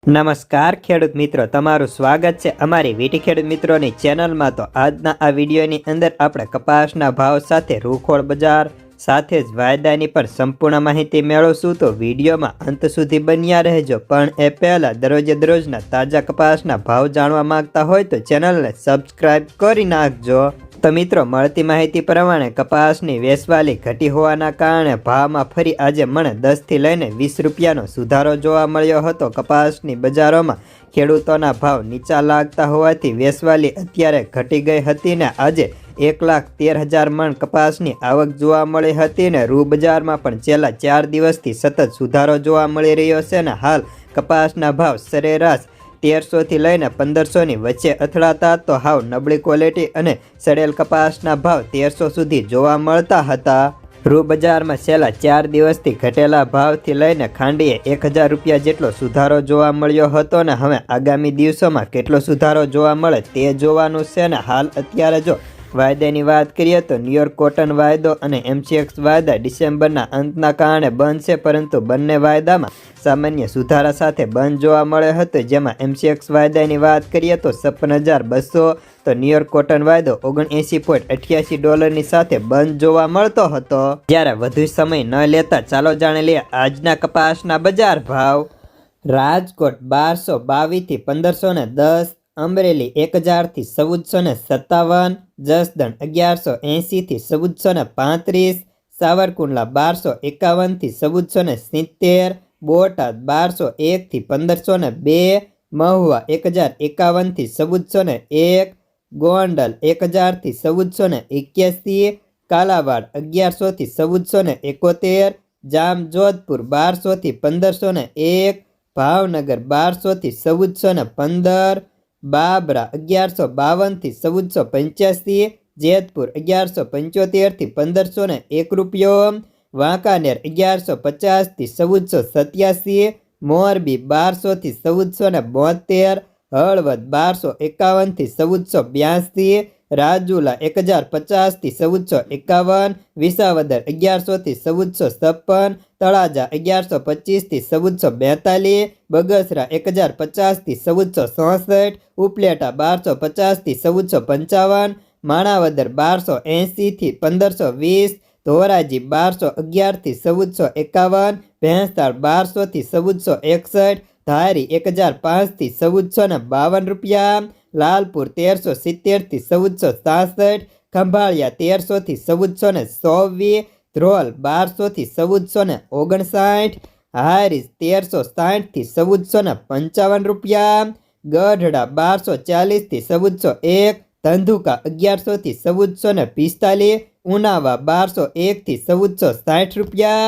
નમસ્કાર ખેડૂત મિત્રો, તમારું સ્વાગત છે અમારી વીટી ખેડૂત મિત્રોની ચેનલમાં। તો આજના આ વિડીયોની અંદર આપણે કપાસના ભાવ સાથે રૂખોડ બજાર સાથે જ વાયદાની પણ સંપૂર્ણ માહિતી મેળવશું। તો વિડીયોમાં અંત સુધી બન્યા રહેજો। પણ એ પહેલાં દરરોજના તાજા કપાસના ભાવ જાણવા માંગતા હોય તો ચેનલને સબસ્ક્રાઈબ કરી નાખજો। તો મિત્રો, મળતી માહિતી પ્રમાણે કપાસની વેચવાલી ઘટી હોવાના કારણે ભાવમાં ફરી આજે મણ 10 થી લઈને 20 રૂપિયાનો સુધારો જોવા મળ્યો હતો। કપાસની બજારોમાં ખેડૂતોના ભાવ નીચા લાગતા હોવાથી વેચવાલી અત્યારે ઘટી ગઈ હતી ને આજે 1,13,000 મણ કપાસની આવક જોવા મળી હતી ને રૂ બજારમાં પણ છેલ્લા 4 દિવસથી સતત સુધારો જોવા મળી રહ્યો છે ને હાલ કપાસના ભાવ સરેરાશ 1300 થી લઈને 1500 ની વચ્ચે અથડાતા તો હાવ નબળી ક્વોલિટી અને સડેલ કપાસના ભાવ 1300 સુધી જોવા મળતા હતા। રૂ બજારમાં છેલ્લા 4 દિવસથી ઘટેલા ભાવથી લઈને ખાંડીએ 1000 રૂપિયા જેટલો સુધારો જોવા મળ્યો હતો ને હવે આગામી દિવસોમાં કેટલો સુધારો જોવા મળે તે જોવાનું છે ને હાલ અત્યારે જો વાયદાની વાત કરીએ તો ન્યુયોર્ક કોટન વાયદો અને MCX વાયદા ડિસેમ્બરના અંતના કારણે બંધ છે, પરંતુ બંને વાયદામાં સામાન્ય સુધારા સાથે બંધ જોવા મળ્યો હતો। જેમાં MCX વાયદાની વાત કરીએ તો 56,200 તો ન્યુયોર્ક કોટન વાયદો $79.88 ની સાથે બંધ જોવા મળતો હતો। જ્યારે વધુ સમય ન લેતા ચાલો જાણી લઈએ આજના કપાસના બજાર ભાવ। રાજકોટ 1222 થી 1510, અમરેલી 1000 થી 1457, જસદણ 1180 થી 1435, સાવરકુંડલા 1251 થી 1470, બોટાદ 1201 થી 1502, મહુવા 1051 થી 1401, ગોંડલ 1000 થી 1481, કાલાવાડ 1100 થી 1471, જામજોધપુર 1200 થી 1501, ભાવનગર 1200 થી 1415, બાબરા 1152 થી 1485, જેતપુર 1175 થી 1501 રૂપિયો, વાંકાનેર 1150 થી 1487, મોરબી 1200 થી 1472, હળવદ 1251 થી 1482, રાજુલા 1050 થી 1451, વિસાવદર 1100 થી 1456, તળાજા 1125 થી 1442, બગસરા 1050 થી 1466, ઉપલેટા 1250 થી 1455, માણાવદર 1280 થી 1520, ધોરાજી 1211 થી 1451, ભેંસતાળ 1200 થી 1461, ધારી 1005 થી 1452 રૂપિયા, લાલપુર 1370 થી 1467, ખંભાળિયા 1300 થી 1424, ધ્રોલ 1200 થી 1459, હારીજ 1360 થી 1455 રૂપિયા, ગઢડા 1240 થી 1401, ધંધુકા 1100 થી 1445, ઉનાવા 1201 થી 1460 રૂપિયા।